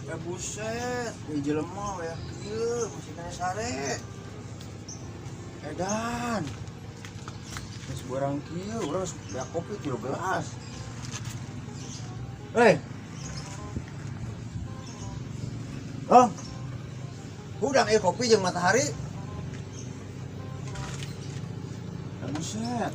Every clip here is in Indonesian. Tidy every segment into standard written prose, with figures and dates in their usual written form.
Buset, di jelema ya kieu masih kena sare. Edan. Geus barang kieu urang geus beak kopi 3 gelas. Oh. Udang kopi jeung matahari. Buset.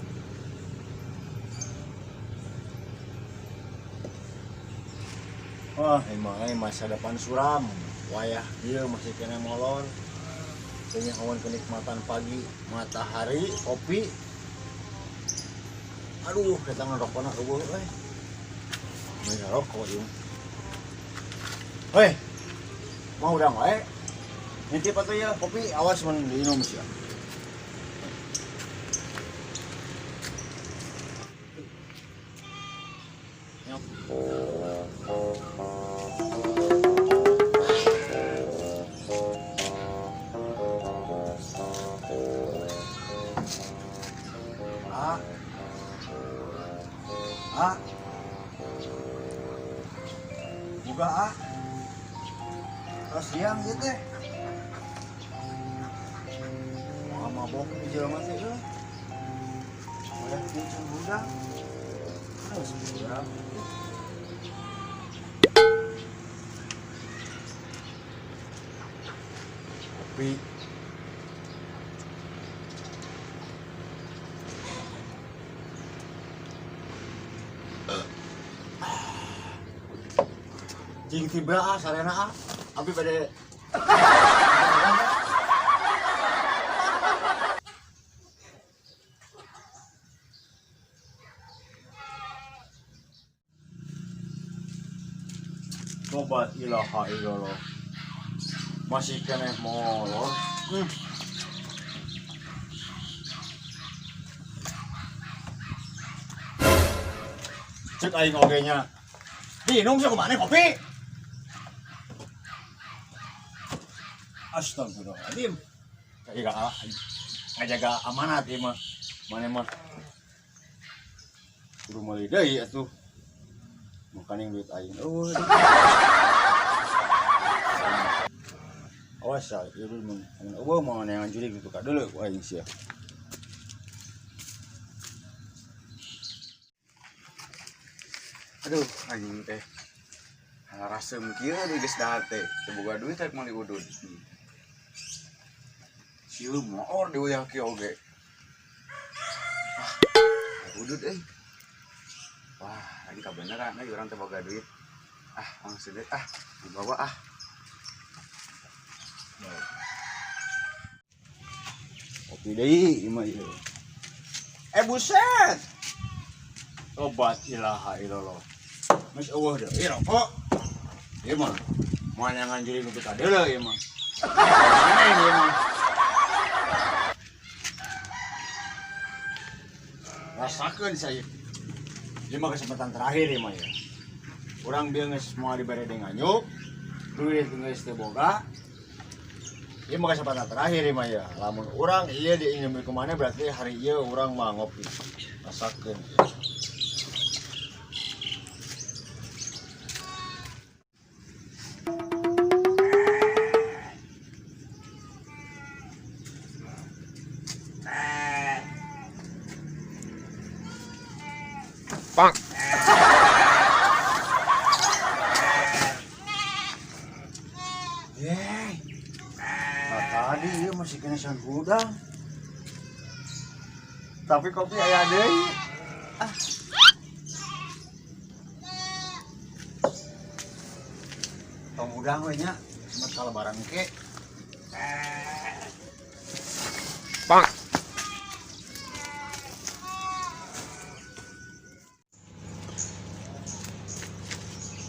Wah, emang masa depan suram. Wayah dia masih kena molor. Kayaknya awan kenikmatan pagi, matahari, kopi. Aduh, kita ngerokokna eueuh euy. Maya rokok ieu. Hei. Mau udang wae. Nitip atuh ya kopi, awas mun diinum sia. Buka terus siang gitu mabok di jelema teh udah kucing udang terus udang kopi jing tiba sarena abi pada tobat ilaha illallah masih kena molor cek aing ogenya diinum sih kemana kopi. Astagfirullahaladzim. Ngajaga amanat ieu mah. Mane mah kudu meuli deui atuh. Makaning duit aing. Awas ya, ieu mun mau neangan juri gitu ka deuleu ku aing sia. Aduh, anjing teh. Rasem kieu di geus dahar teh. Teu boga duit rek meuli udud. Sieu moor diuyah kieu oge. Udud euy. Wah, lagi kabeneran euy urang teh boga duit. Langsung deh dibawa Kopi deui ieu mah ieu. Buset. Tobat ilaha illallah. Mas eueuh deui rokok. Ieu mah moal nyangan juri nu kita deuleu ieu mah. Aneh ieu mah. Rasakeun saya. Ieu mah kesempatan terakhir ieu mah ya. Urang bieu geus moal dibere nganyuk, duit geus teu boga. Ieu mah kesempatan terakhir ieu mah ya. Lamun urang ieu diinum ku maneh berarti hari ieu urang mah ngopi. Rasakeun. Bang. Tadi dia masih kena udang. Tapi kopi aya deui. Tong udang we nya, semet kalebaran ke. Bang.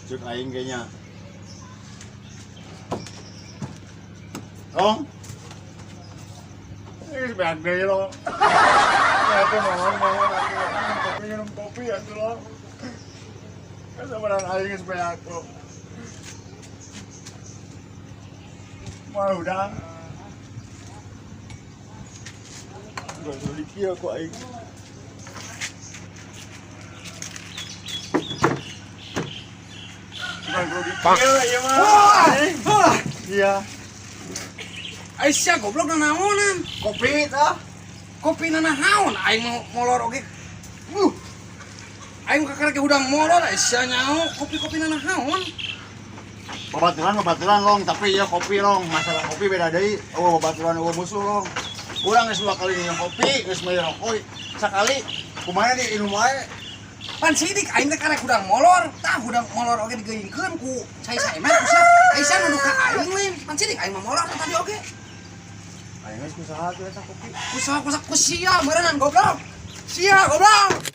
Cek aing ge nya. Ong. Ini beak deui lo. Aku mau kopi minum kopi atuh lo. Kasabaran aing geus beak aku. Mau udang. Gak boleh kia aku aing. Bukan bro di Pak. iya mah. Iya. Aisyah goblok na naonan. Kopi tah. Kopi na nahaon aing mau molor oge. Aing kakarek udang molor Aisyah nyao kopi-kopi na nahaon. Babaturan long tapi ya kopi long. Masalah kopi beda deui. Oh babaturan eueuh musuh long. Urang geus 2 kali minum kopi, geus meuli rokok. Sakali kumaha di inum wae. Pan sidik aing teh karek udang molor, tah udang molor oge digeuingkeun ku cai-cai mah kusah. Aisyah nuduh ka aing lain. Pan sidik aing mah molor tadi oge. Aing geus kusaha teh eta kopi. Kusaha kusia meureunnan goblok. Sia goblok.